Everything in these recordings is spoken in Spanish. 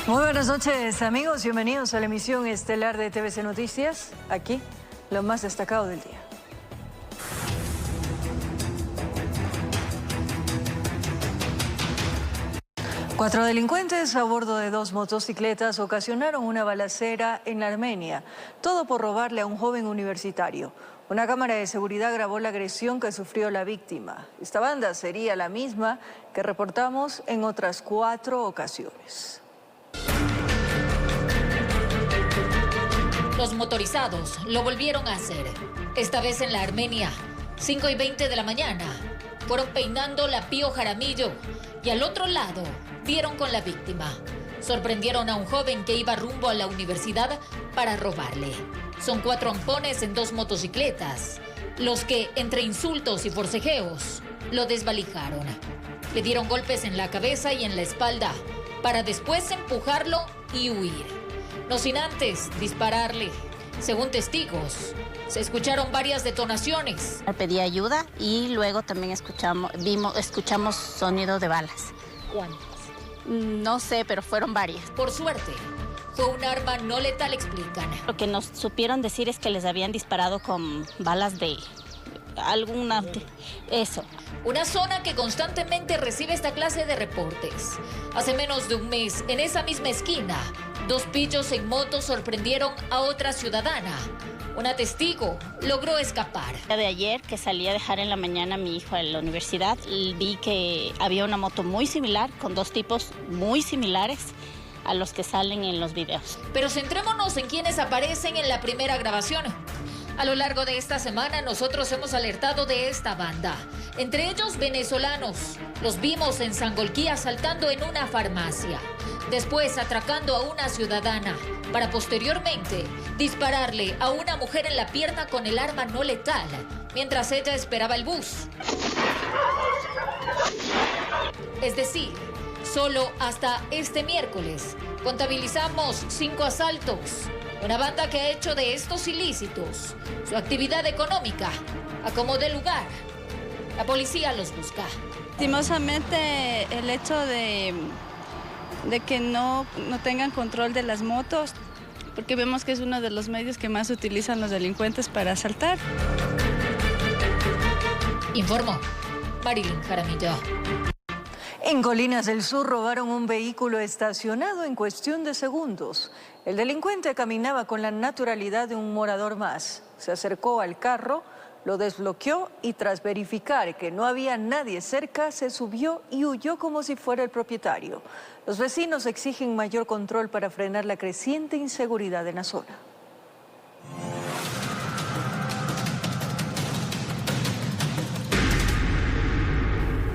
Muy buenas noches, amigos. Bienvenidos a la emisión estelar de TVC Noticias. Aquí, lo más destacado del día. Cuatro delincuentes a bordo de dos motocicletas ocasionaron una balacera en Armenia. Todo por robarle a un joven universitario. Una cámara de seguridad grabó la agresión que sufrió la víctima. Esta banda sería la misma que reportamos en otras 4 ocasiones. Los motorizados lo volvieron a hacer, esta vez en la Armenia, 5:20 de la mañana. Fueron peinando la Pío Jaramillo y al otro lado dieron con la víctima. Sorprendieron a un joven que iba rumbo a la universidad para robarle. Son 4 ampones en 2 motocicletas, los que, entre insultos y forcejeos, lo desvalijaron. Le dieron golpes en la cabeza y en la espalda, para después empujarlo y huir. No sin antes dispararle. Según testigos, se escucharon varias detonaciones. Pedí ayuda y luego también escuchamos sonido de balas. ¿Cuántas? No sé, pero fueron varias. Por suerte, fue un arma no letal, explican. Lo que nos supieron decir es que les habían disparado con balas de alguna... Eso. Una zona que constantemente recibe esta clase de reportes. Hace menos de un mes, en esa misma esquina, 2 pillos en moto sorprendieron a otra ciudadana. Una testigo logró escapar. De ayer, que salí a dejar en la mañana a mi hijo a la universidad, vi que había una moto muy similar, con 2 tipos muy similares a los que salen en los videos. Pero centrémonos en quienes aparecen en la primera grabación. A lo largo de esta semana nosotros hemos alertado de esta banda, entre ellos venezolanos. Los vimos en Sangolquí asaltando en una farmacia, después atracando a una ciudadana, para posteriormente dispararle a una mujer en la pierna con el arma no letal, mientras ella esperaba el bus. Es decir, solo hasta este miércoles contabilizamos 5 asaltos. Una banda que ha hecho de estos ilícitos su actividad económica, a como dé lugar. La policía los busca. Lastimosamente, el hecho de que no tengan control de las motos, porque vemos que es uno de los medios que más utilizan los delincuentes para asaltar. Informó Marilyn Jaramillo. En Colinas del Sur robaron un vehículo estacionado en cuestión de segundos. El delincuente caminaba con la naturalidad de un morador más. Se acercó al carro, lo desbloqueó y tras verificar que no había nadie cerca, se subió y huyó como si fuera el propietario. Los vecinos exigen mayor control para frenar la creciente inseguridad en la zona.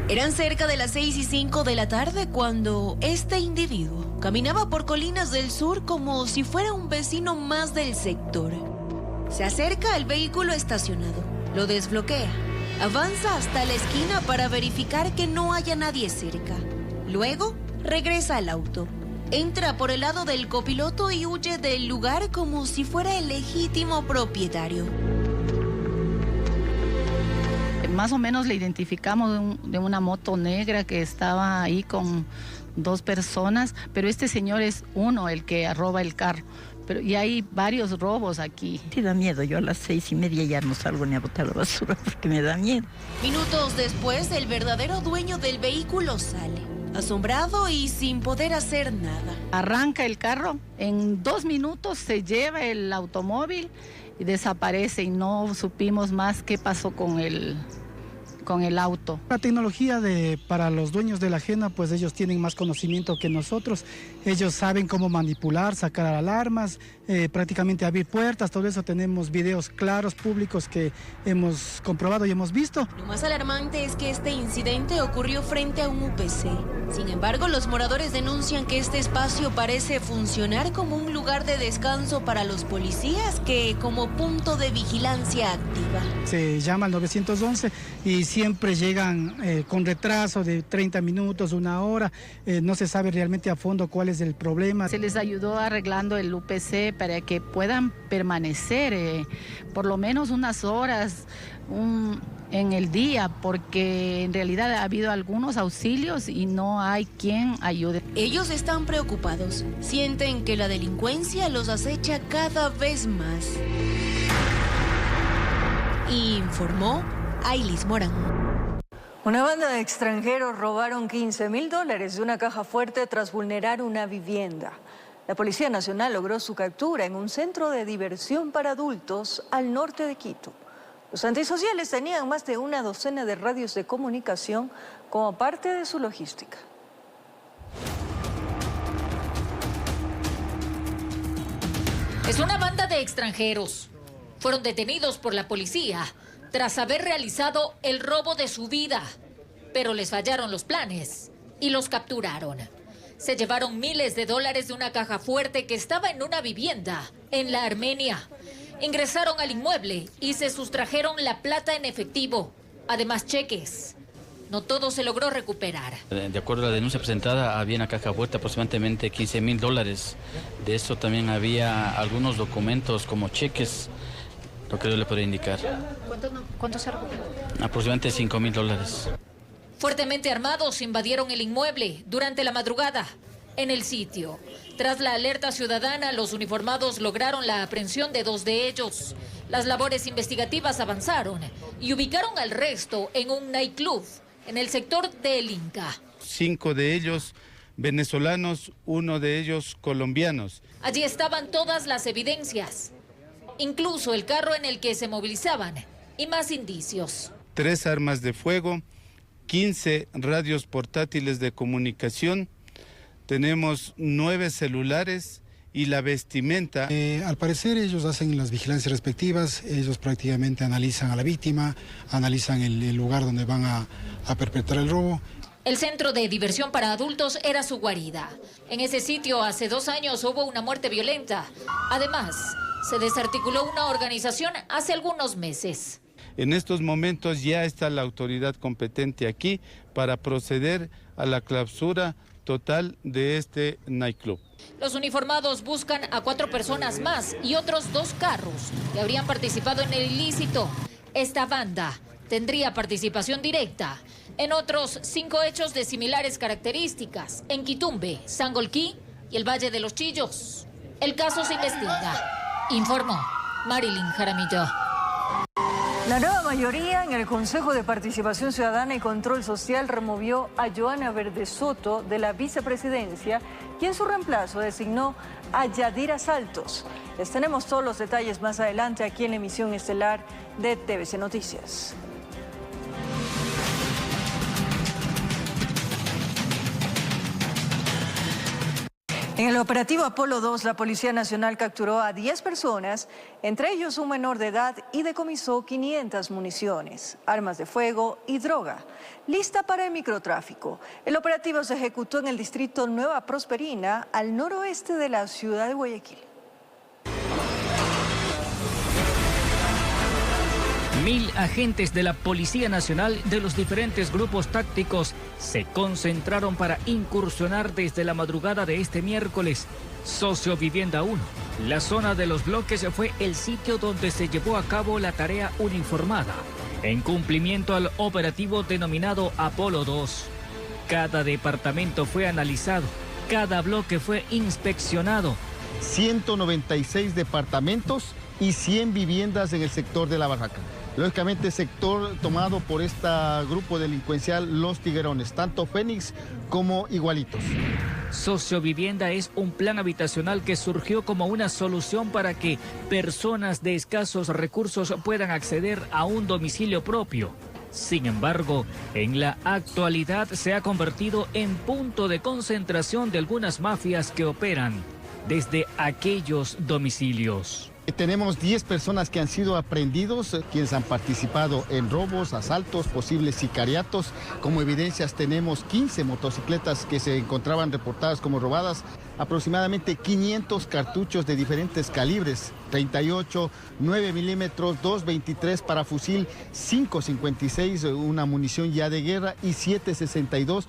Eran cerca de las 6:05 de la tarde cuando este individuo caminaba por Colinas del Sur como si fuera un vecino más del sector. Se acerca al vehículo estacionado, lo desbloquea, avanza hasta la esquina para verificar que no haya nadie cerca. Luego, regresa al auto, entra por el lado del copiloto y huye del lugar como si fuera el legítimo propietario. Más o menos le identificamos de una moto negra que estaba ahí con 2 personas, pero este señor es uno el que roba el carro. Y hay varios robos aquí. Sí da miedo, yo a las 6:30 ya no salgo ni a botar la basura porque me da miedo. Minutos después, el verdadero dueño del vehículo sale, asombrado y sin poder hacer nada. Arranca el carro, en 2 minutos se lleva el automóvil y desaparece y no supimos más qué pasó con el auto. La tecnología para los dueños de la ajena, pues ellos tienen más conocimiento que nosotros. Ellos saben cómo manipular, sacar alarmas, prácticamente abrir puertas, todo eso. Tenemos videos claros, públicos que hemos comprobado y hemos visto. Lo más alarmante es que este incidente ocurrió frente a un UPC. Sin embargo, los moradores denuncian que este espacio parece funcionar como un lugar de descanso para los policías que como punto de vigilancia activa. se llama al 911 y siempre llegan con retraso de 30 minutos, una hora, no se sabe realmente a fondo cuál es el problema. Se les ayudó arreglando el UPC para que puedan permanecer por lo menos unas horas en el día, porque en realidad ha habido algunos auxilios y no hay quien ayude. Ellos están preocupados, sienten que la delincuencia los acecha cada vez más. Informó Ailis Morán. Una banda de extranjeros robaron $15.000 de una caja fuerte tras vulnerar una vivienda. La Policía Nacional logró su captura en un centro de diversión para adultos al norte de Quito. Los antisociales tenían más de una docena de radios de comunicación como parte de su logística. Es una banda de extranjeros. Fueron detenidos por la policía tras haber realizado el robo de su vida. Pero les fallaron los planes y los capturaron. Se llevaron miles de dólares de una caja fuerte que estaba en una vivienda en la Armenia. Ingresaron al inmueble y se sustrajeron la plata en efectivo, además cheques. No todo se logró recuperar. De acuerdo a la denuncia presentada, había una caja fuerte aproximadamente $15.000. De eso también había algunos documentos como cheques, lo que yo le puedo indicar. ¿Cuánto se recuperó? Aproximadamente $5.000. Fuertemente armados invadieron el inmueble durante la madrugada. En el sitio, tras la alerta ciudadana, los uniformados lograron la aprehensión de 2 de ellos. Las labores investigativas avanzaron y ubicaron al resto en un nightclub en el sector de El Inca. 5 de ellos venezolanos, 1 de ellos colombianos. Allí estaban todas las evidencias, incluso el carro en el que se movilizaban y más indicios. 3 armas de fuego, 15 radios portátiles de comunicación, tenemos 9 celulares y la vestimenta. Al parecer ellos hacen las vigilancias respectivas, ellos prácticamente analizan a la víctima, analizan el lugar donde van a perpetrar el robo. El centro de diversión para adultos era su guarida. En ese sitio hace 2 años hubo una muerte violenta. Además, se desarticuló una organización hace algunos meses. En estos momentos ya está la autoridad competente aquí para proceder a la clausura total de este nightclub. Los uniformados buscan a 4 personas más y otros 2 carros que habrían participado en el ilícito. Esta banda tendría participación directa en otros 5 hechos de similares características en Quitumbe, Sangolquí y el Valle de los Chillos. El caso se investiga. Informó Marilyn Jaramillo. La nueva mayoría en el Consejo de Participación Ciudadana y Control Social removió a Joana Verde Soto de la vicepresidencia y en su reemplazo designó a Yadira Saltos. Les tenemos todos los detalles más adelante aquí en la emisión estelar de TVC Noticias. En el operativo Apolo 2, la Policía Nacional capturó a 10 personas, entre ellos un menor de edad, y decomisó 500 municiones, armas de fuego y droga, lista para el microtráfico. El operativo se ejecutó en el distrito Nueva Prosperina, al noroeste de la ciudad de Guayaquil. 1000 agentes de la Policía Nacional de los diferentes grupos tácticos se concentraron para incursionar desde la madrugada de este miércoles. Sociovivienda 1. La zona de los bloques fue el sitio donde se llevó a cabo la tarea uniformada, en cumplimiento al operativo denominado Apolo 2. Cada departamento fue analizado, cada bloque fue inspeccionado. 196 departamentos y 100 viviendas en el sector de La Barraca. Lógicamente, sector tomado por este grupo delincuencial Los Tiguerones, tanto Fénix como Igualitos. Sociovivienda es un plan habitacional que surgió como una solución para que personas de escasos recursos puedan acceder a un domicilio propio. Sin embargo, en la actualidad se ha convertido en punto de concentración de algunas mafias que operan desde aquellos domicilios. Tenemos 10 personas que han sido aprehendidos, quienes han participado en robos, asaltos, posibles sicariatos. Como evidencias tenemos 15 motocicletas que se encontraban reportadas como robadas, aproximadamente 500 cartuchos de diferentes calibres, 38, 9 milímetros, 2.23 para fusil, 5.56, una munición ya de guerra y 7.62.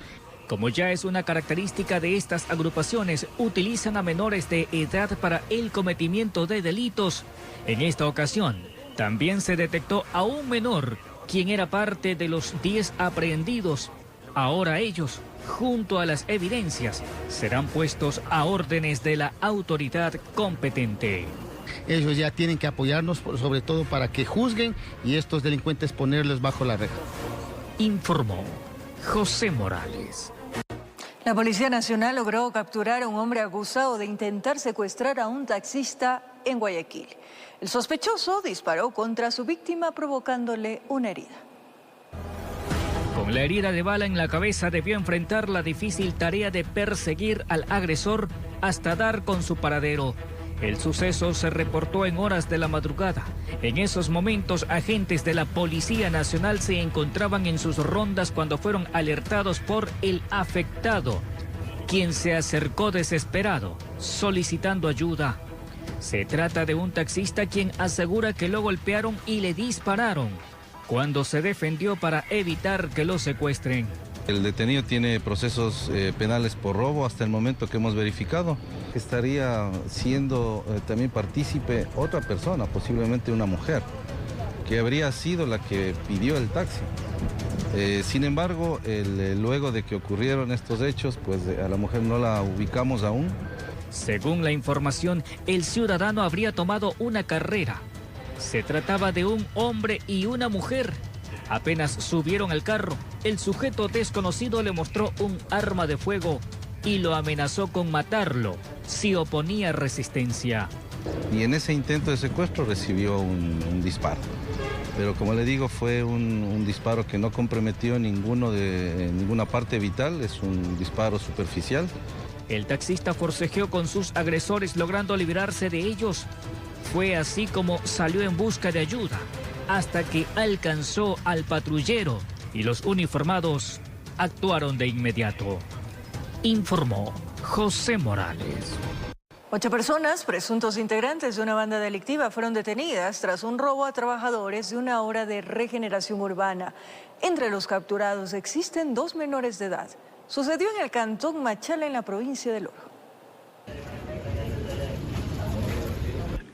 Como ya es una característica de estas agrupaciones, utilizan a menores de edad para el cometimiento de delitos. En esta ocasión, también se detectó a un menor, quien era parte de los 10 aprehendidos. Ahora ellos, junto a las evidencias, serán puestos a órdenes de la autoridad competente. Ellos ya tienen que apoyarnos, sobre todo para que juzguen y estos delincuentes ponerlos bajo la reja. Informó José Morales. La Policía Nacional logró capturar a un hombre acusado de intentar secuestrar a un taxista en Guayaquil. El sospechoso disparó contra su víctima provocándole una herida. Con la herida de bala en la cabeza debió enfrentar la difícil tarea de perseguir al agresor hasta dar con su paradero. El suceso se reportó en horas de la madrugada. En esos momentos, agentes de la Policía Nacional se encontraban en sus rondas cuando fueron alertados por el afectado, quien se acercó desesperado, solicitando ayuda. Se trata de un taxista quien asegura que lo golpearon y le dispararon, cuando se defendió para evitar que lo secuestren. El detenido tiene procesos penales por robo hasta el momento que hemos verificado. Estaría siendo también partícipe otra persona, posiblemente una mujer, que habría sido la que pidió el taxi. Sin embargo, luego de que ocurrieron estos hechos, pues a la mujer no la ubicamos aún. Según la información, el ciudadano habría tomado una carrera. Se trataba de un hombre y una mujer. Apenas subieron al carro, el sujeto desconocido le mostró un arma de fuego y lo amenazó con matarlo si oponía resistencia. Y en ese intento de secuestro recibió un disparo. Pero como le digo, fue un disparo que no comprometió ninguna parte vital, es un disparo superficial. El taxista forcejeó con sus agresores logrando librarse de ellos. Fue así como salió en busca de ayuda, hasta que alcanzó al patrullero y los uniformados actuaron de inmediato. Informó José Morales. 8 personas, presuntos integrantes de una banda delictiva, fueron detenidas tras un robo a trabajadores de una obra de regeneración urbana. Entre los capturados existen 2 menores de edad. Sucedió en el cantón Machala, en la provincia del Oro.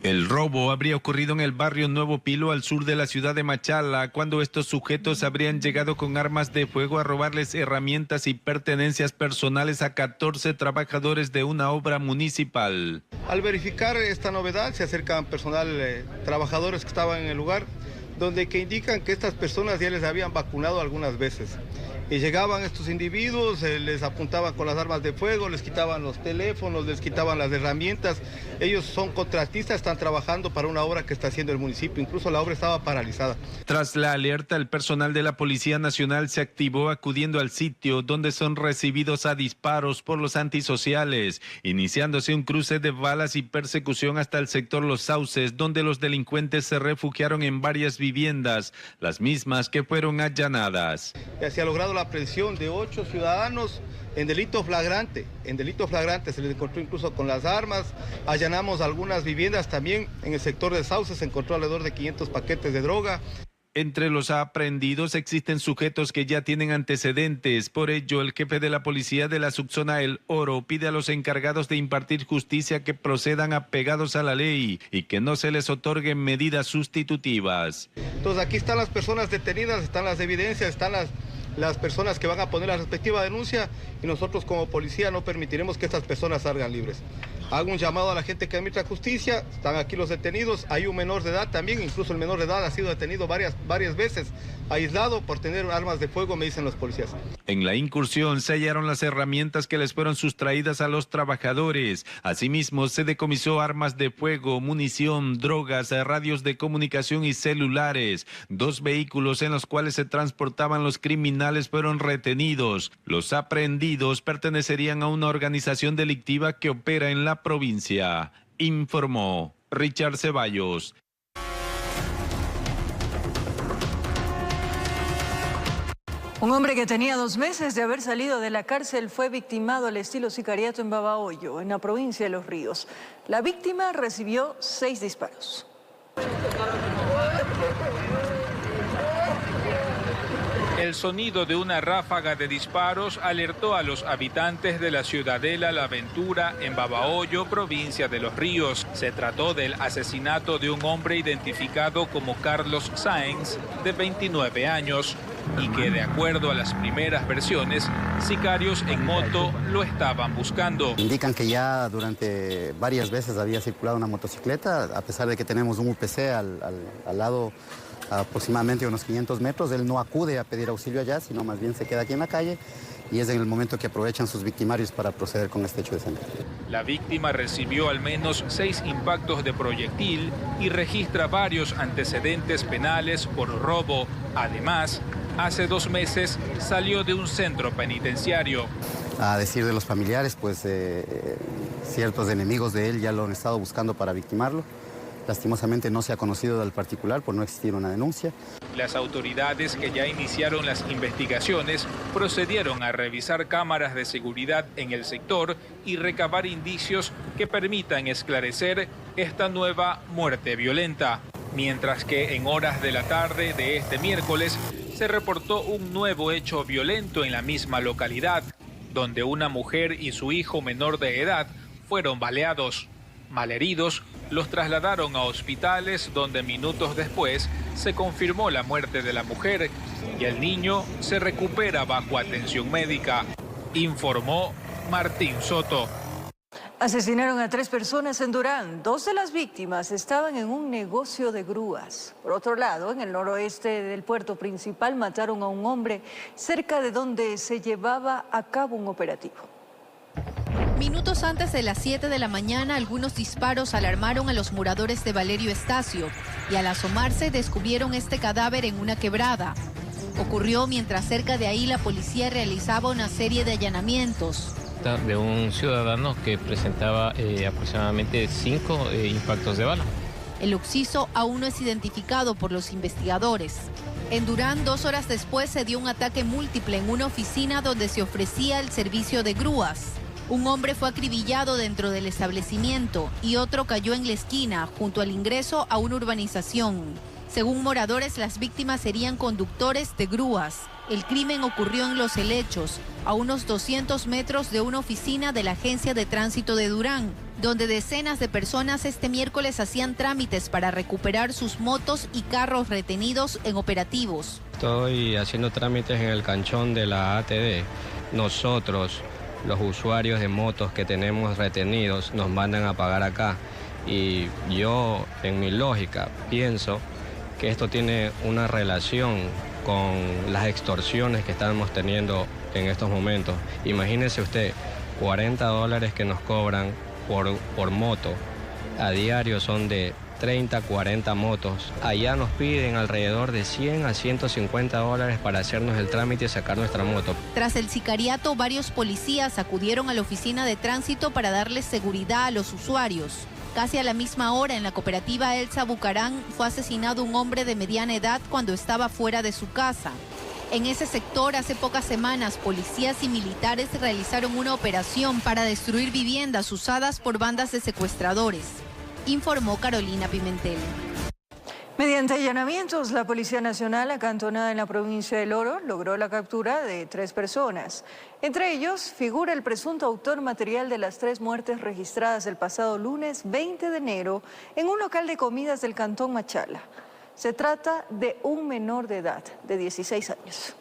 El robo habría ocurrido en el barrio Nuevo Pilo, al sur de la ciudad de Machala, cuando estos sujetos habrían llegado con armas de fuego a robarles herramientas y pertenencias personales a 14 trabajadores de una obra municipal. Al verificar esta novedad, se acercan trabajadores que estaban en el lugar, donde indican que estas personas ya les habían vacunado algunas veces. Y llegaban estos individuos, les apuntaban con las armas de fuego, les quitaban los teléfonos, les quitaban las herramientas. Ellos son contratistas, están trabajando para una obra que está haciendo el municipio, incluso la obra estaba paralizada. Tras la alerta, el personal de la Policía Nacional se activó acudiendo al sitio, donde son recibidos a disparos por los antisociales, iniciándose un cruce de balas y persecución hasta el sector Los Sauces, donde los delincuentes se refugiaron en varias viviendas, las mismas que fueron allanadas. Ya se ha logrado la aprehensión de 8 ciudadanos en delito flagrante. En delito flagrante se les encontró incluso con las armas. Allanamos algunas viviendas también. En el sector de Sauces se encontró alrededor de 500 paquetes de droga. Entre los aprehendidos existen sujetos que ya tienen antecedentes. Por ello, el jefe de la policía de la subzona El Oro pide a los encargados de impartir justicia que procedan apegados a la ley y que no se les otorguen medidas sustitutivas. Entonces aquí están las personas detenidas, están las evidencias, están las personas que van a poner la respectiva denuncia, y nosotros como policía no permitiremos que estas personas salgan libres. Hago un llamado a la gente que administra justicia, están aquí los detenidos, hay un menor de edad también, incluso el menor de edad ha sido detenido varias veces, aislado por tener armas de fuego, me dicen los policías. En la incursión se hallaron las herramientas que les fueron sustraídas a los trabajadores. Asimismo, se decomisó armas de fuego, munición, drogas, radios de comunicación y celulares. 2 vehículos en los cuales se transportaban los criminales fueron retenidos. Los aprehendidos pertenecerían a una organización delictiva que opera en la provincia, informó Richard Ceballos. Un hombre que tenía 2 meses de haber salido de la cárcel fue victimado al estilo sicariato en Babahoyo, en la provincia de Los Ríos. La víctima recibió 6 disparos. El sonido de una ráfaga de disparos alertó a los habitantes de la ciudadela La Ventura en Babahoyo, provincia de Los Ríos. Se trató del asesinato de un hombre identificado como Carlos Sáenz, de 29 años, y que, de acuerdo a las primeras versiones, sicarios en moto lo estaban buscando. Indican que ya durante varias veces había circulado una motocicleta, a pesar de que tenemos un UPC al lado, aproximadamente unos 500 metros. Él no acude a pedir auxilio allá, sino más bien se queda aquí en la calle, y es en el momento que aprovechan sus victimarios para proceder con este hecho de sangre. La víctima recibió al menos 6 impactos de proyectil y registra varios antecedentes penales por robo. Además, hace 2 meses salió de un centro penitenciario. A decir de los familiares, pues ciertos enemigos de él ya lo han estado buscando para victimarlo. Lastimosamente no se ha conocido del particular por no existir una denuncia. Las autoridades, que ya iniciaron las investigaciones, procedieron a revisar cámaras de seguridad en el sector y recabar indicios que permitan esclarecer esta nueva muerte violenta. Mientras que en horas de la tarde de este miércoles se reportó un nuevo hecho violento en la misma localidad, donde una mujer y su hijo menor de edad fueron baleados. Malheridos los trasladaron a hospitales, donde minutos después se confirmó la muerte de la mujer y el niño se recupera bajo atención médica, informó Martín Soto. Asesinaron a 3 personas en Durán. 2 de las víctimas estaban en un negocio de grúas. Por otro lado, en el noroeste del puerto principal mataron a un hombre cerca de donde se llevaba a cabo un operativo. Minutos antes de las 7 de la mañana, algunos disparos alarmaron a los moradores de Valerio Estacio y al asomarse descubrieron este cadáver en una quebrada. Ocurrió mientras cerca de ahí la policía realizaba una serie de allanamientos. De un ciudadano que presentaba aproximadamente 5 impactos de bala. El occiso aún no es identificado por los investigadores. En Durán, 2 horas después, se dio un ataque múltiple en una oficina donde se ofrecía el servicio de grúas. Un hombre fue acribillado dentro del establecimiento y otro cayó en la esquina, junto al ingreso a una urbanización. Según moradores, las víctimas serían conductores de grúas. El crimen ocurrió en Los Helechos, a unos 200 metros de una oficina de la Agencia de Tránsito de Durán, donde decenas de personas este miércoles hacían trámites para recuperar sus motos y carros retenidos en operativos. Estoy haciendo trámites en el canchón de la ATD. Nosotros, los usuarios de motos que tenemos retenidos, nos mandan a pagar acá. Y yo, en mi lógica, pienso que esto tiene una relación con las extorsiones que estamos teniendo en estos momentos. Imagínese usted, $40 que nos cobran por moto, a diario son de 30, 40 motos. Allá nos piden alrededor de $100 a $150 para hacernos el trámite y sacar nuestra moto. Tras el sicariato, varios policías acudieron a la oficina de tránsito para darles seguridad a los usuarios. Casi a la misma hora, en la cooperativa Elsa Bucarán, fue asesinado un hombre de mediana edad cuando estaba fuera de su casa. En ese sector, hace pocas semanas, policías y militares realizaron una operación para destruir viviendas usadas por bandas de secuestradores, informó Carolina Pimentel. Mediante allanamientos, la Policía Nacional, acantonada en la provincia del Oro, logró la captura de 3 personas. Entre ellos figura el presunto autor material de las 3 muertes registradas el pasado lunes 20 de enero en un local de comidas del cantón Machala. Se trata de un menor de edad, de 16 años.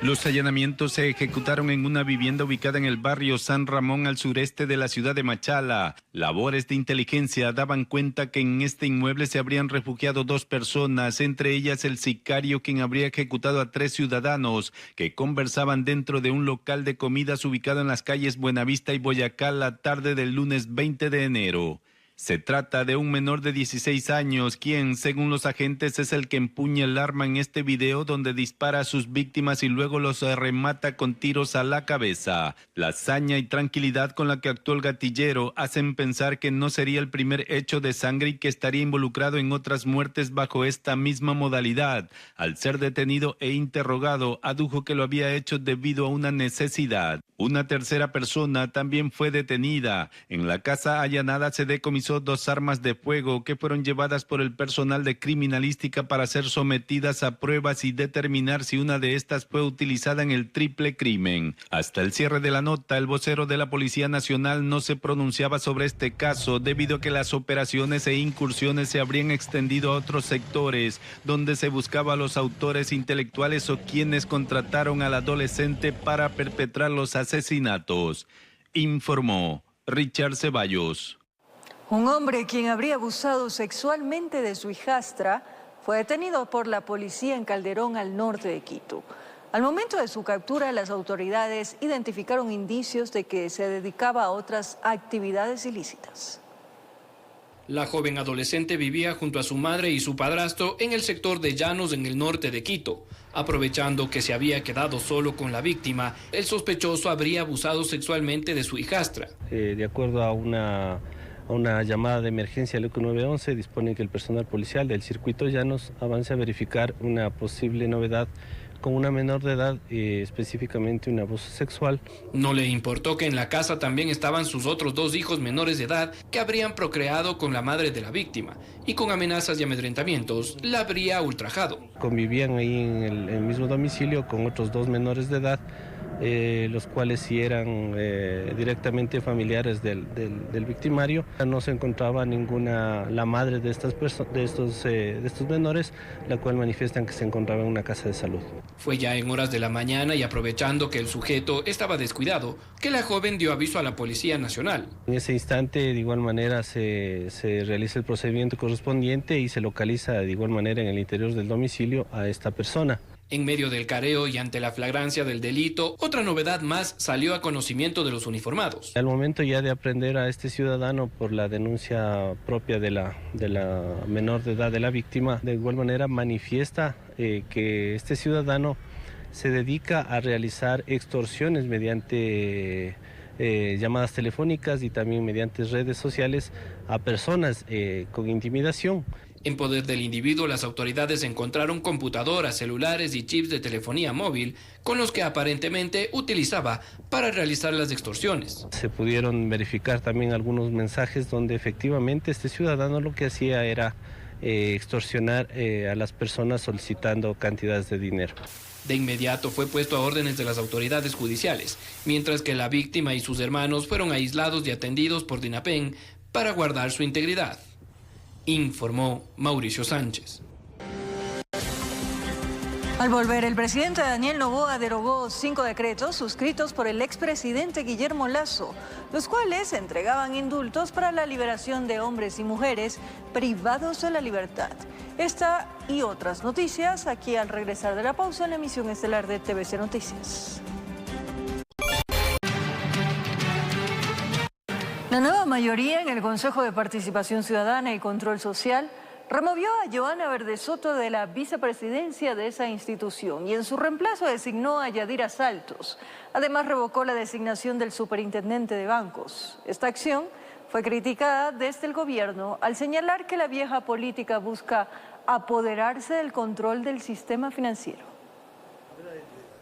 Los allanamientos se ejecutaron en una vivienda ubicada en el barrio San Ramón, al sureste de la ciudad de Machala. Labores de inteligencia daban cuenta que en este inmueble se habrían refugiado 2 personas, entre ellas el sicario, quien habría ejecutado a 3 ciudadanos que conversaban dentro de un local de comidas ubicado en las calles Buenavista y Boyacá la tarde del lunes 20 de enero. Se trata de un menor de 16 años, quien, según los agentes, es el que empuña el arma en este video donde dispara a sus víctimas y luego los remata con tiros a la cabeza. La hazaña y tranquilidad con la que actuó el gatillero hacen pensar que no sería el primer hecho de sangre y que estaría involucrado en otras muertes bajo esta misma modalidad. Al ser detenido e interrogado, adujo que lo había hecho debido a una necesidad. Una tercera persona también fue detenida. En la casa allanada se decomisó 2 armas de fuego que fueron llevadas por el personal de criminalística para ser sometidas a pruebas y determinar si una de estas fue utilizada en el triple crimen. Hasta el cierre de la nota, el vocero de la Policía Nacional no se pronunciaba sobre este caso debido a que las operaciones e incursiones se habrían extendido a otros sectores donde se buscaba a los autores intelectuales o quienes contrataron al adolescente para perpetrar los asesinatos. Informó Richard Ceballos. Un hombre quien habría abusado sexualmente de su hijastra fue detenido por la policía en Calderón, al norte de Quito. Al momento de su captura, las autoridades identificaron indicios de que se dedicaba a otras actividades ilícitas. La joven adolescente vivía junto a su madre y su padrastro en el sector de Llanos, en el norte de Quito. Aprovechando que se había quedado solo con la víctima, el sospechoso habría abusado sexualmente de su hijastra. De acuerdo a una llamada de emergencia al ECU 911, dispone que el personal policial del circuito Llanos avance a verificar una posible novedad con una menor de edad, específicamente un abuso sexual. No le importó que en la casa también estaban sus otros 2 hijos menores de edad que habrían procreado con la madre de la víctima y con amenazas y amedrentamientos la habría ultrajado. Convivían ahí en el mismo domicilio con otros 2 menores de edad, los cuales sí eran directamente familiares del victimario. No se encontraba la madre de estos menores, la cual manifiestan que se encontraba en una casa de salud. Fue ya en horas de la mañana y aprovechando que el sujeto estaba descuidado, que la joven dio aviso a la Policía Nacional. En ese instante, de igual manera, se realiza el procedimiento correspondiente y se localiza de igual manera en el interior del domicilio a esta persona. En medio del careo y ante la flagrancia del delito, otra novedad más salió a conocimiento de los uniformados. Al momento ya de aprender a este ciudadano por la denuncia propia de la menor de edad de la víctima, de igual manera manifiesta que este ciudadano se dedica a realizar extorsiones mediante llamadas telefónicas y también mediante redes sociales a personas con intimidación. En poder del individuo, las autoridades encontraron computadoras, celulares y chips de telefonía móvil con los que aparentemente utilizaba para realizar las extorsiones. Se pudieron verificar también algunos mensajes donde efectivamente este ciudadano lo que hacía era extorsionar a las personas solicitando cantidades de dinero. De inmediato fue puesto a órdenes de las autoridades judiciales, mientras que la víctima y sus hermanos fueron aislados y atendidos por DINAPEN para guardar su integridad. Informó Mauricio Sánchez. Al volver, el presidente Daniel Noboa derogó 5 decretos suscritos por el expresidente Guillermo Lasso, los cuales entregaban indultos para la liberación de hombres y mujeres privados de la libertad. Esta y otras noticias aquí al regresar de la pausa en la emisión estelar de TVC Noticias. La nueva mayoría en el Consejo de Participación Ciudadana y Control Social removió a Joana Verdesoto de la vicepresidencia de esa institución y en su reemplazo designó a Yadira Saltos. Además, revocó la designación del superintendente de bancos. Esta acción fue criticada desde el gobierno al señalar que la vieja política busca apoderarse del control del sistema financiero.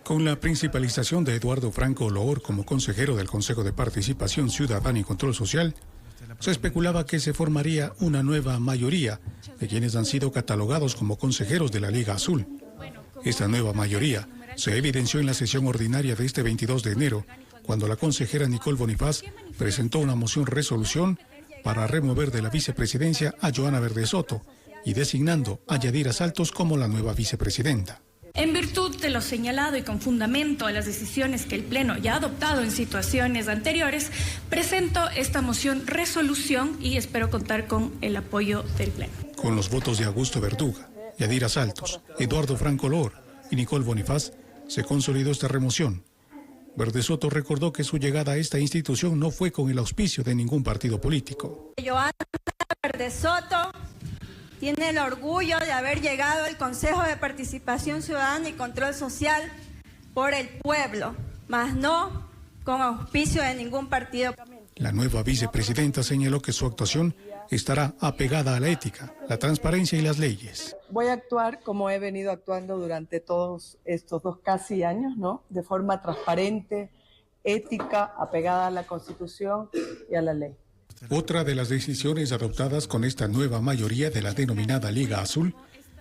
Con la principalización de Eduardo Franco Loor como consejero del Consejo de Participación Ciudadana y Control Social, se especulaba que se formaría una nueva mayoría de quienes han sido catalogados como consejeros de la Liga Azul. Esta nueva mayoría se evidenció en la sesión ordinaria de este 22 de enero, cuando la consejera Nicole Bonifaz presentó una moción resolución para remover de la vicepresidencia a Joana Verdesoto y designando a Yadira Saltos como la nueva vicepresidenta. En virtud de lo señalado y con fundamento a las decisiones que el Pleno ya ha adoptado en situaciones anteriores, presento esta moción resolución y espero contar con el apoyo del Pleno. Con los votos de Augusto Verduga, Yadira Saltos, Eduardo Franco Loor y Nicole Bonifaz, se consolidó esta remoción. Verdesoto recordó que su llegada a esta institución no fue con el auspicio de ningún partido político. Joana de Soto tiene el orgullo de haber llegado al Consejo de Participación Ciudadana y Control Social por el pueblo, mas no con auspicio de ningún partido. La nueva vicepresidenta señaló que su actuación estará apegada a la ética, la transparencia y las leyes. Voy a actuar como he venido actuando durante todos estos casi 2 años, ¿no? De forma transparente, ética, apegada a la Constitución y a la ley. Otra de las decisiones adoptadas con esta nueva mayoría de la denominada Liga Azul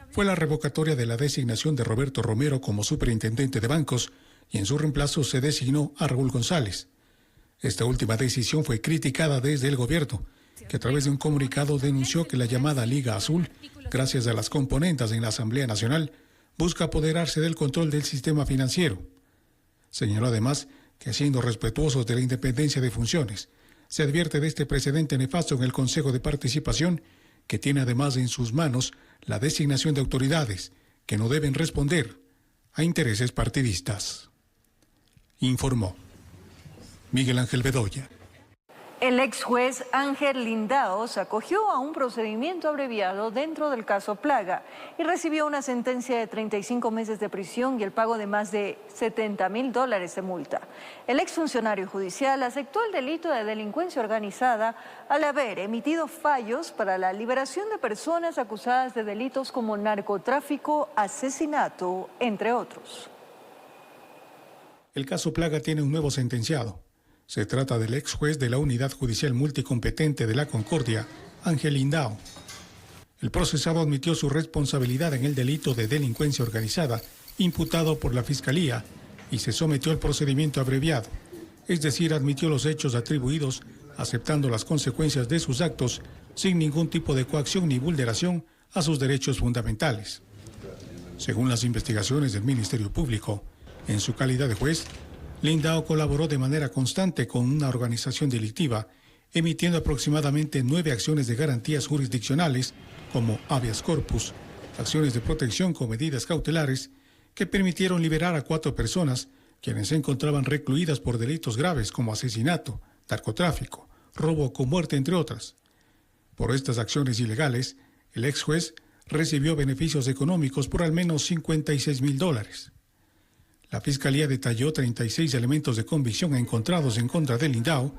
fue la revocatoria de la designación de Roberto Romero como superintendente de bancos y en su reemplazo se designó a Raúl González. Esta última decisión fue criticada desde el gobierno, que a través de un comunicado denunció que la llamada Liga Azul, gracias a las componentes en la Asamblea Nacional, busca apoderarse del control del sistema financiero. Señaló además que, siendo respetuosos de la independencia de funciones, se advierte de este precedente nefasto en el Consejo de Participación, que tiene además en sus manos la designación de autoridades que no deben responder a intereses partidistas. Informó Miguel Ángel Bedoya. El ex juez Ángel Lindaos acogió a un procedimiento abreviado dentro del caso Plaga y recibió una sentencia de 35 meses de prisión y el pago de más de $70.000 de multa. El exfuncionario judicial aceptó el delito de delincuencia organizada al haber emitido fallos para la liberación de personas acusadas de delitos como narcotráfico, asesinato, entre otros. El caso Plaga tiene un nuevo sentenciado. Se trata del ex juez de la Unidad Judicial Multicompetente de la Concordia, Ángel Lindao. El procesado admitió su responsabilidad en el delito de delincuencia organizada, imputado por la Fiscalía, y se sometió al procedimiento abreviado, es decir, admitió los hechos atribuidos, aceptando las consecuencias de sus actos, sin ningún tipo de coacción ni vulneración a sus derechos fundamentales. Según las investigaciones del Ministerio Público, en su calidad de juez, Lindao colaboró de manera constante con una organización delictiva, emitiendo aproximadamente 9 acciones de garantías jurisdiccionales, como habeas corpus, acciones de protección con medidas cautelares, que permitieron liberar a 4 personas, quienes se encontraban recluidas por delitos graves como asesinato, narcotráfico, robo con muerte, entre otras. Por estas acciones ilegales, el ex juez recibió beneficios económicos por al menos $56.000. La Fiscalía detalló 36 elementos de convicción encontrados en contra de Lindao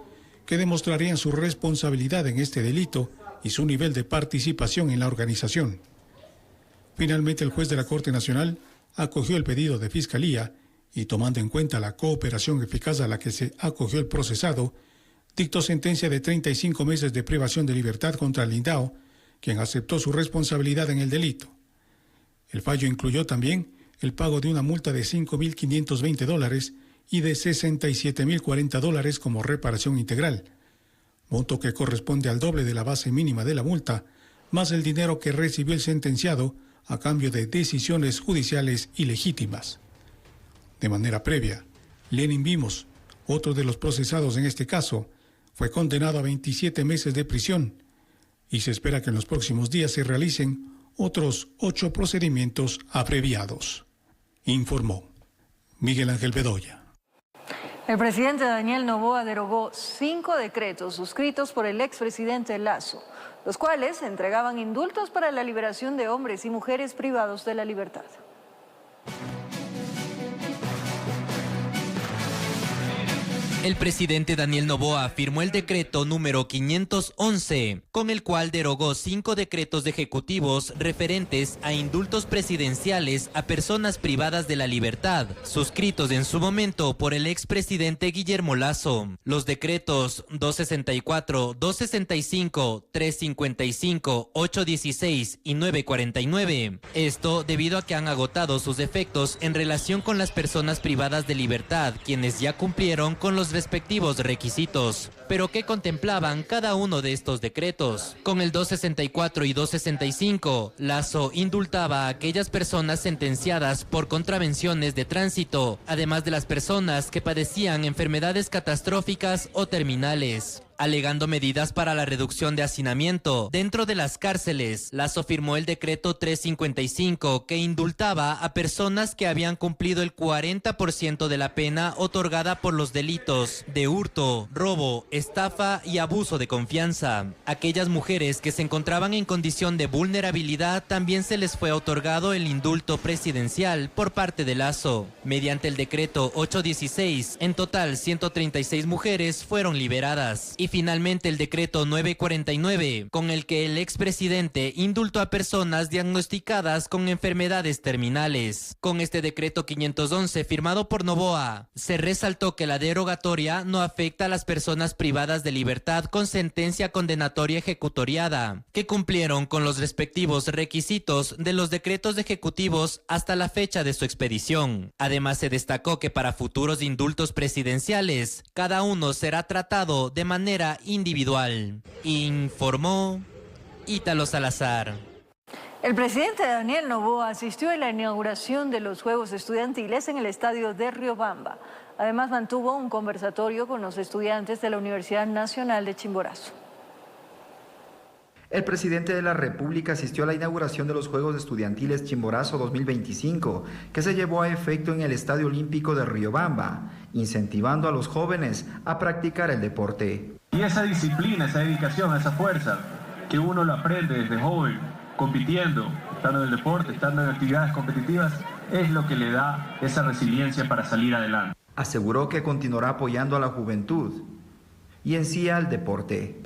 que demostrarían su responsabilidad en este delito y su nivel de participación en la organización. Finalmente, el juez de la Corte Nacional acogió el pedido de Fiscalía y, tomando en cuenta la cooperación eficaz a la que se acogió el procesado, dictó sentencia de 35 meses de privación de libertad contra Lindao, quien aceptó su responsabilidad en el delito. El fallo incluyó también el pago de una multa de $5.520 y de $67.040 como reparación integral, monto que corresponde al doble de la base mínima de la multa, más el dinero que recibió el sentenciado a cambio de decisiones judiciales ilegítimas. De manera previa, Lenin Vimos, otro de los procesados en este caso, fue condenado a 27 meses de prisión y se espera que en los próximos días se realicen otros 8 procedimientos abreviados. Informó Miguel Ángel Bedoya. El presidente Daniel Noboa derogó 5 decretos suscritos por el expresidente Lasso, los cuales entregaban indultos para la liberación de hombres y mujeres privados de la libertad. El presidente Daniel Noboa firmó el decreto número 511, con el cual derogó 5 decretos ejecutivos referentes a indultos presidenciales a personas privadas de la libertad, suscritos en su momento por el expresidente Guillermo Lasso. Los decretos 264, 265, 355, 816 y 949. Esto debido a que han agotado sus efectos en relación con las personas privadas de libertad, quienes ya cumplieron con los respectivos requisitos. Pero ¿qué contemplaban cada uno de estos decretos? Con el 264 y 265, Lasso indultaba a aquellas personas sentenciadas por contravenciones de tránsito, además de las personas que padecían enfermedades catastróficas o terminales. alegando medidas para la reducción de hacinamiento dentro de las cárceles. Lasso firmó el decreto 355 que indultaba a personas que habían cumplido el 40% de la pena otorgada por los delitos de hurto, robo, estafa y abuso de confianza. Aquellas mujeres que se encontraban en condición de vulnerabilidad también se les fue otorgado el indulto presidencial por parte de Lasso. Mediante el decreto 816, en total 136 mujeres fueron liberadas. Y finalmente el decreto 949, con el que el expresidente indultó a personas diagnosticadas con enfermedades terminales. Con este decreto 511 firmado por Noboa, se resaltó que la derogatoria no afecta a las personas privadas de libertad con sentencia condenatoria ejecutoriada, que cumplieron con los respectivos requisitos de los decretos de ejecutivos hasta la fecha de su expedición. Además, se destacó que para futuros indultos presidenciales, cada uno será tratado de manera individual. Informó Ítalo Salazar. El presidente Daniel Noboa asistió a la inauguración de los Juegos Estudiantiles en el estadio de Riobamba. Además, mantuvo un conversatorio con los estudiantes de la Universidad Nacional de Chimborazo. El presidente de la República asistió a la inauguración de los Juegos Estudiantiles Chimborazo 2025, que se llevó a efecto en el Estadio Olímpico de Riobamba, incentivando a los jóvenes a practicar el deporte. Y esa disciplina, esa dedicación, esa fuerza, que uno lo aprende desde joven, compitiendo, estando en el deporte, estando en actividades competitivas, es lo que le da esa resiliencia para salir adelante. Aseguró que continuará apoyando a la juventud y en sí al deporte.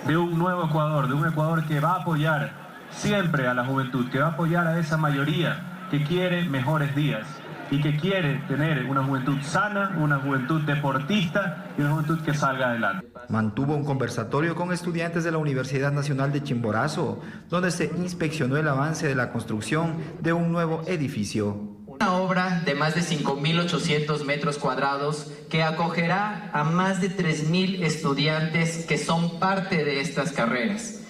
De un nuevo Ecuador, de un Ecuador que va a apoyar siempre a la juventud, que va a apoyar a esa mayoría que quiere mejores días y que quiere tener una juventud sana, una juventud deportista y una juventud que salga adelante. Mantuvo un conversatorio con estudiantes de la Universidad Nacional de Chimborazo, donde se inspeccionó el avance de la construcción de un nuevo edificio. Una obra de más de 5.800 metros cuadrados que acogerá a más de 3.000 estudiantes que son parte de estas carreras.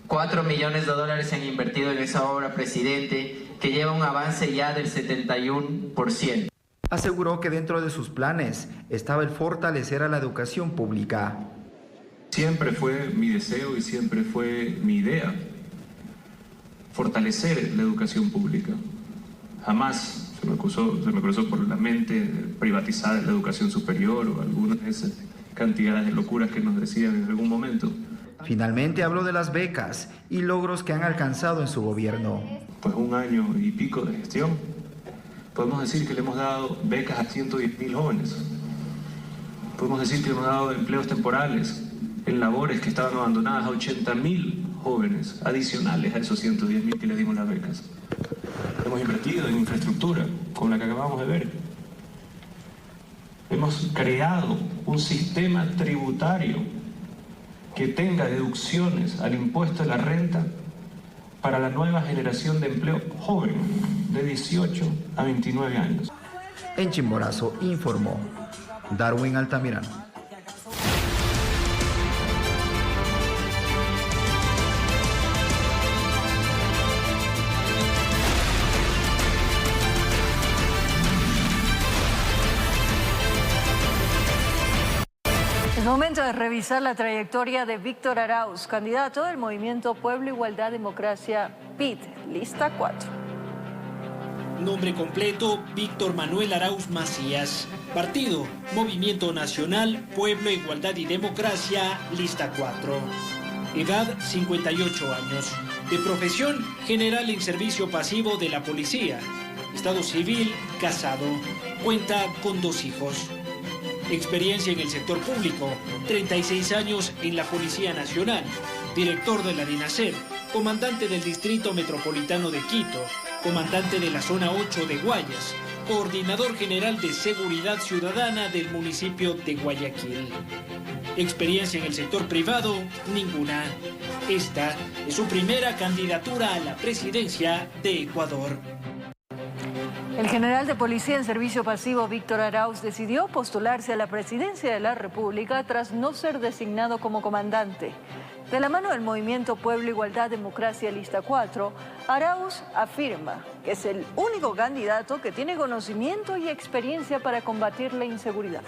4 millones de dólares se han invertido en esa obra, presidente, que lleva un avance ya del 71%. Aseguró que dentro de sus planes estaba el fortalecer a la educación pública. Siempre fue mi deseo y siempre fue mi idea fortalecer la educación pública. Jamás se me cruzó por la mente privatizar la educación superior o algunas de esas cantidades de locuras que nos decían en algún momento. Finalmente habló de las becas y logros que han alcanzado en su gobierno. Pues 1 año y pico de gestión, podemos decir que le hemos dado becas a 110.000 jóvenes. Podemos decir que hemos dado empleos temporales en labores que estaban abandonadas a 80.000 jóvenes adicionales a esos 110.000 que le dimos las becas. Hemos invertido en infraestructura, con la que acabamos de ver. Hemos creado un sistema tributario que tenga deducciones al impuesto de la renta para la nueva generación de empleo joven, de 18 a 29 años. En Chimborazo informó Darwin Altamirano. Es momento de revisar la trayectoria de Víctor Arauz, candidato del movimiento Pueblo, Igualdad, Democracia, PID, lista 4. Nombre completo, Víctor Manuel Arauz Macías. Partido, Movimiento Nacional, Pueblo, Igualdad y Democracia, lista 4. Edad, 58 años. De profesión, general en servicio pasivo de la policía. Estado civil, casado. Cuenta con 2 hijos. Experiencia en el sector público, 36 años en la Policía Nacional, director de la DINASER, comandante del Distrito Metropolitano de Quito, comandante de la Zona 8 de Guayas, coordinador general de Seguridad Ciudadana del municipio de Guayaquil. Experiencia en el sector privado, ninguna. Esta es su primera candidatura a la presidencia de Ecuador. El general de policía en servicio pasivo Víctor Arauz decidió postularse a la presidencia de la República tras no ser designado como comandante. De la mano del movimiento Pueblo, Igualdad, Democracia, lista 4, Arauz afirma que es el único candidato que tiene conocimiento y experiencia para combatir la inseguridad.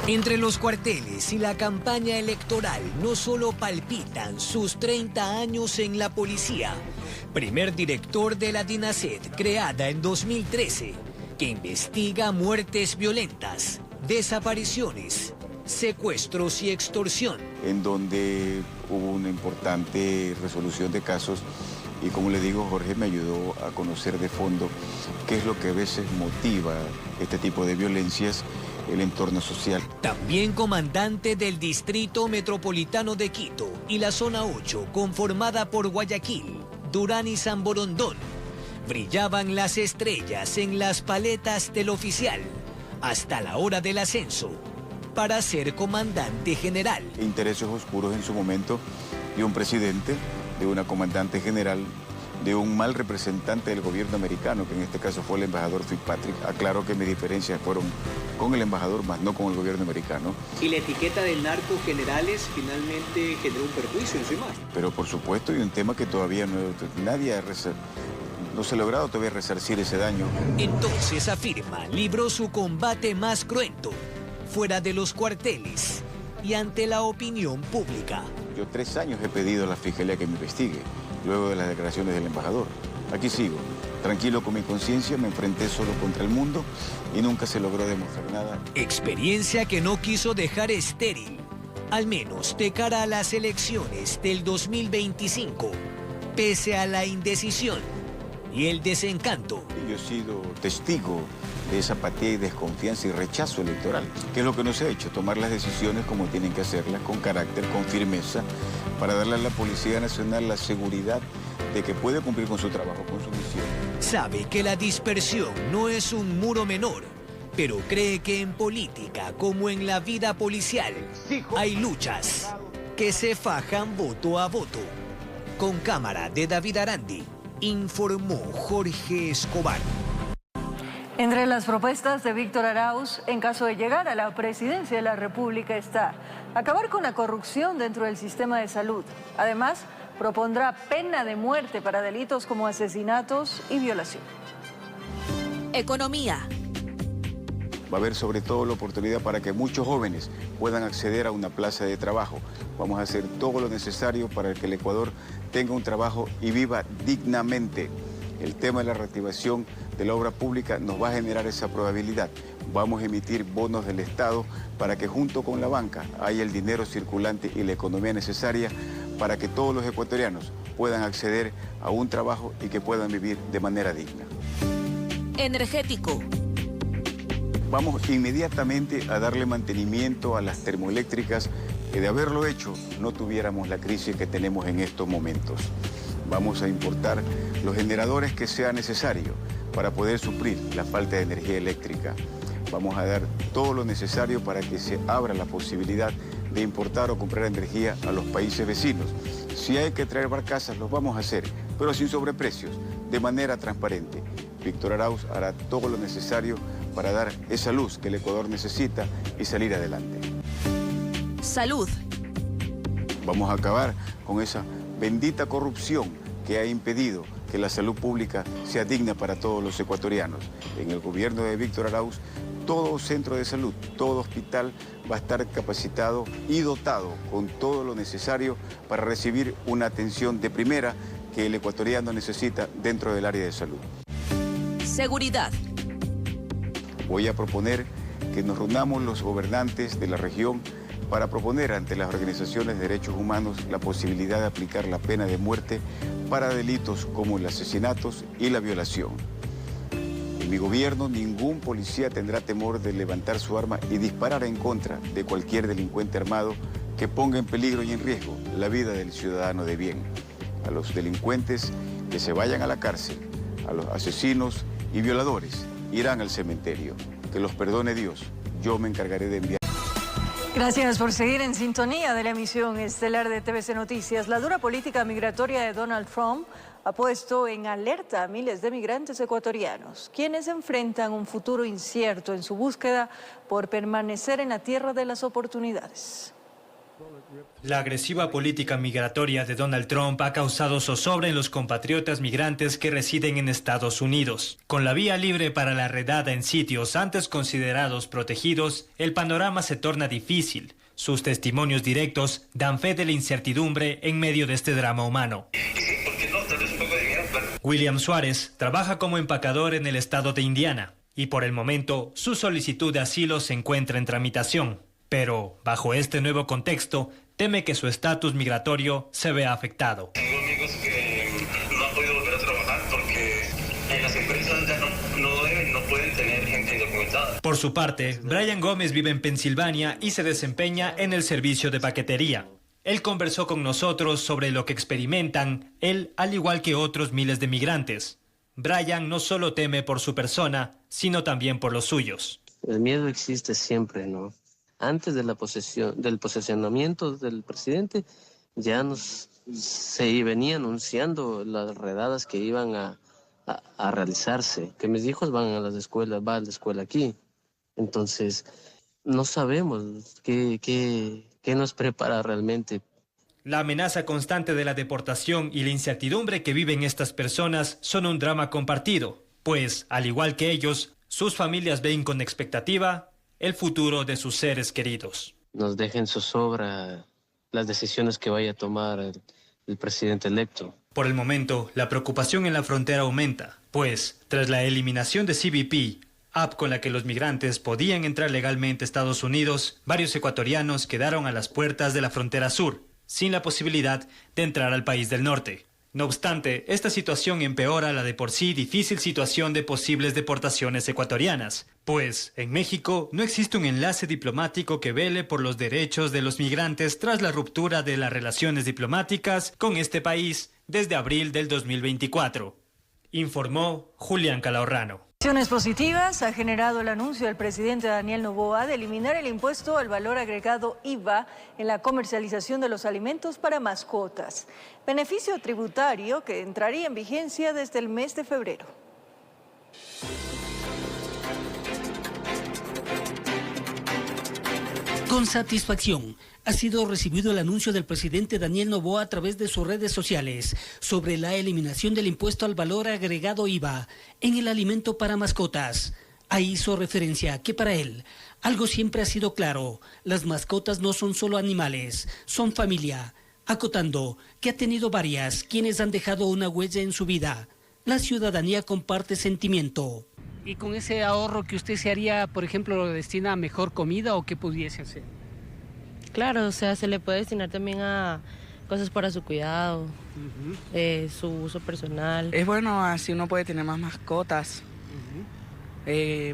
Entre los cuarteles y la campaña electoral no solo palpitan sus 30 años en la policía. Primer director de la DINASED, creada en 2013, que investiga muertes violentas, desapariciones, secuestros y extorsión. En donde hubo una importante resolución de casos y, como le digo, Jorge me ayudó a conocer de fondo qué es lo que a veces motiva este tipo de violencias, el entorno social. También comandante del Distrito Metropolitano de Quito y la Zona 8, conformada por Guayaquil, Durán y San Borondón. Brillaban las estrellas en las paletas del oficial hasta la hora del ascenso para ser comandante general. Intereses oscuros en su momento de un presidente, de una comandante general, de un mal representante del gobierno americano, que en este caso fue el embajador Fitzpatrick. Aclaro que mis diferencias fueron con el embajador, más no con el gobierno americano. Y la etiqueta de narco generales finalmente generó un perjuicio en su imagen. Pero por supuesto, y un tema que todavía no se ha logrado todavía resarcir ese daño. Entonces, afirma, libró su combate más cruento, fuera de los cuarteles y ante la opinión pública. Yo 3 años he pedido a la Fiscalía que me investigue, luego de las declaraciones del embajador. Aquí sigo, tranquilo con mi conciencia, me enfrenté solo contra el mundo y nunca se logró demostrar nada. Experiencia que no quiso dejar estéril, al menos de cara a las elecciones del 2025, pese a la indecisión y el desencanto. Yo he sido testigo de esa apatía y desconfianza y rechazo electoral, que es lo que no se ha hecho, tomar las decisiones como tienen que hacerlas, con carácter, con firmeza, para darle a la Policía Nacional la seguridad de que puede cumplir con su trabajo, con su misión. Sabe que la dispersión no es un muro menor, pero cree que en política, como en la vida policial, hay luchas que se fajan voto a voto. Con cámara de David Arandi, informó Jorge Escobar. Entre las propuestas de Víctor Arauz, en caso de llegar a la presidencia de la República, está acabar con la corrupción dentro del sistema de salud. Además, propondrá pena de muerte para delitos como asesinatos y violación. Economía. Va a haber sobre todo la oportunidad para que muchos jóvenes puedan acceder a una plaza de trabajo. Vamos a hacer todo lo necesario para que el Ecuador tenga un trabajo y viva dignamente. El tema de la reactivación de la obra pública nos va a generar esa probabilidad. Vamos a emitir bonos del Estado para que junto con la banca haya el dinero circulante y la economía necesaria para que todos los ecuatorianos puedan acceder a un trabajo y que puedan vivir de manera digna. Energético. Vamos inmediatamente a darle mantenimiento a las termoeléctricas que, de haberlo hecho, no tuviéramos la crisis que tenemos en estos momentos. Vamos a importar los generadores que sea necesario para poder suplir la falta de energía eléctrica. Vamos a dar todo lo necesario para que se abra la posibilidad de importar o comprar energía a los países vecinos. Si hay que traer barcazas, los vamos a hacer, pero sin sobreprecios, de manera transparente. Víctor Arauz hará todo lo necesario para dar esa luz que el Ecuador necesita y salir adelante. Salud. Vamos a acabar con esa bendita corrupción que ha impedido que la salud pública sea digna para todos los ecuatorianos. En el gobierno de Víctor Arauz, todo centro de salud, todo hospital va a estar capacitado y dotado con todo lo necesario para recibir una atención de primera que el ecuatoriano necesita dentro del área de salud. Seguridad. Voy a proponer que nos reunamos los gobernantes de la región para proponer ante las organizaciones de derechos humanos la posibilidad de aplicar la pena de muerte para delitos como el asesinato y la violación. En mi gobierno, ningún policía tendrá temor de levantar su arma y disparar en contra de cualquier delincuente armado que ponga en peligro y en riesgo la vida del ciudadano de bien. A los delincuentes que se vayan a la cárcel, a los asesinos y violadores irán al cementerio. Que los perdone Dios. Yo me encargaré de enviar. Gracias por seguir en sintonía de la emisión estelar de TVC Noticias. La dura política migratoria de Donald Trump ha puesto en alerta a miles de migrantes ecuatorianos, quienes enfrentan un futuro incierto en su búsqueda por permanecer en la tierra de las oportunidades. La agresiva política migratoria de Donald Trump ha causado zozobra en los compatriotas migrantes que residen en Estados Unidos. Con la vía libre para la redada en sitios antes considerados protegidos, el panorama se torna difícil. Sus testimonios directos dan fe de la incertidumbre en medio de este drama humano. William Suárez trabaja como empacador en el estado de Indiana y por el momento su solicitud de asilo se encuentra en tramitación. Pero, bajo este nuevo contexto, teme que su estatus migratorio se vea afectado. Tengo amigos que no han podido volver a trabajar porque en las empresas ya no pueden tener gente indocumentada. Por su parte, Brian Gómez vive en Pensilvania y se desempeña en el servicio de paquetería. Él conversó con nosotros sobre lo que experimentan, él al igual que otros miles de migrantes. Brian no solo teme por su persona, sino también por los suyos. El miedo existe siempre, ¿no? Antes de del posesionamiento del presidente, ya se venía anunciando las redadas que iban a realizarse, que mis hijos van a las escuelas, va a la escuela aquí. Entonces, no sabemos qué nos prepara realmente. La amenaza constante de la deportación y la incertidumbre que viven estas personas son un drama compartido, pues, al igual que ellos, sus familias ven con expectativa el futuro de sus seres queridos. Nos dejen zozobra las decisiones que vaya a tomar el presidente electo. Por el momento, la preocupación en la frontera aumenta, pues, tras la eliminación de CBP, app con la que los migrantes podían entrar legalmente a Estados Unidos, varios ecuatorianos quedaron a las puertas de la frontera sur, sin la posibilidad de entrar al país del norte. No obstante, esta situación empeora la de por sí difícil situación de posibles deportaciones ecuatorianas, pues en México no existe un enlace diplomático que vele por los derechos de los migrantes tras la ruptura de las relaciones diplomáticas con este país desde abril del 2024. Informó Julián Calahorrano. Reacciones positivas ha generado el anuncio del presidente Daniel Noboa de eliminar el impuesto al valor agregado IVA en la comercialización de los alimentos para mascotas. Beneficio tributario que entraría en vigencia desde el mes de febrero. Con satisfacción ha sido recibido el anuncio del presidente Daniel Noboa a través de sus redes sociales sobre la eliminación del impuesto al valor agregado IVA en el alimento para mascotas. Ahí hizo referencia que para él algo siempre ha sido claro: las mascotas no son solo animales, son familia, acotando que ha tenido varias quienes han dejado una huella en su vida. La ciudadanía comparte sentimiento. ¿Y con ese ahorro que usted se haría, por ejemplo, lo destina a mejor comida o qué pudiese hacer? Claro, o sea, se le puede destinar también a cosas para su cuidado, su uso personal. Es bueno, así uno puede tener más mascotas,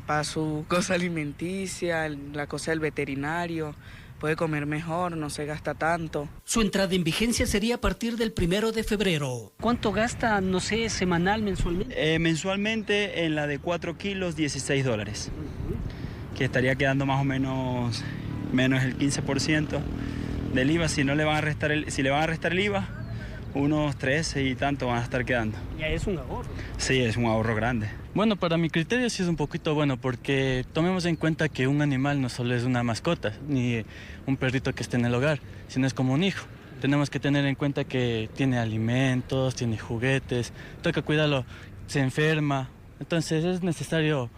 para su cosa alimenticia, la cosa del veterinario, puede comer mejor, no se gasta tanto. Su entrada en vigencia sería a partir del 1 de febrero. ¿Cuánto gasta, no sé, semanal, mensualmente? Mensualmente en la de 4 kilos, $16, que estaría quedando más o menos el 15% del IVA. Si le van a restar el IVA, unos 13 y tanto van a estar quedando. Ya es un ahorro. Sí, es un ahorro grande. Bueno, para mi criterio sí es un poquito bueno, porque tomemos en cuenta que un animal no solo es una mascota, ni un perrito que esté en el hogar, sino es como un hijo. Tenemos que tener en cuenta que tiene alimentos, tiene juguetes, toca cuidarlo, se enferma. Entonces es necesario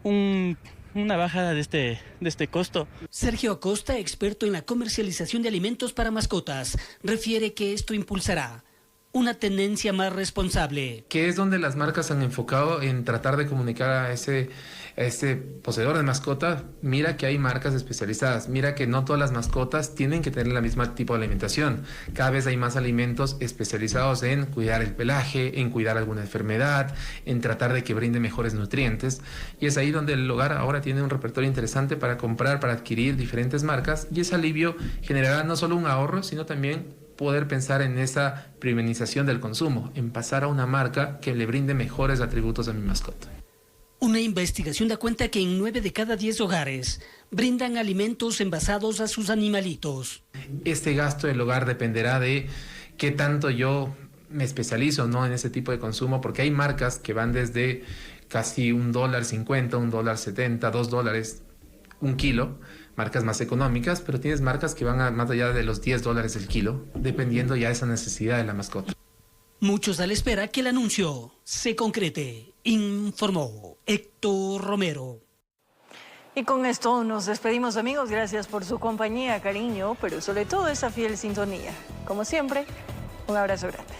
una bajada de este costo. Sergio Acosta, experto en la comercialización de alimentos para mascotas, refiere que esto impulsará una tendencia más responsable. Que es donde las marcas han enfocado en tratar de comunicar a ese poseedor de mascota: mira que hay marcas especializadas, mira que no todas las mascotas tienen que tener la misma tipo de alimentación. Cada vez hay más alimentos especializados en cuidar el pelaje, en cuidar alguna enfermedad, en tratar de que brinde mejores nutrientes. Y es ahí donde el hogar ahora tiene un repertorio interesante para comprar, para adquirir diferentes marcas, y ese alivio generará no solo un ahorro, sino también poder pensar en esa premiumización del consumo, en pasar a una marca que le brinde mejores atributos a mi mascota. Una investigación da cuenta que en 9 de cada 10 hogares brindan alimentos envasados a sus animalitos. Este gasto del hogar dependerá de qué tanto yo me especializo, ¿no?, en ese tipo de consumo, porque hay marcas que van desde casi $1.50, $1.70, $2. un kilo, marcas más económicas, pero tienes marcas que van a más allá de los $10 el kilo, dependiendo ya de esa necesidad de la mascota. Muchos a la espera que el anuncio se concrete, informó Héctor Romero. Y con esto nos despedimos, amigos. Gracias por su compañía, cariño, pero sobre todo esa fiel sintonía. Como siempre, un abrazo grande.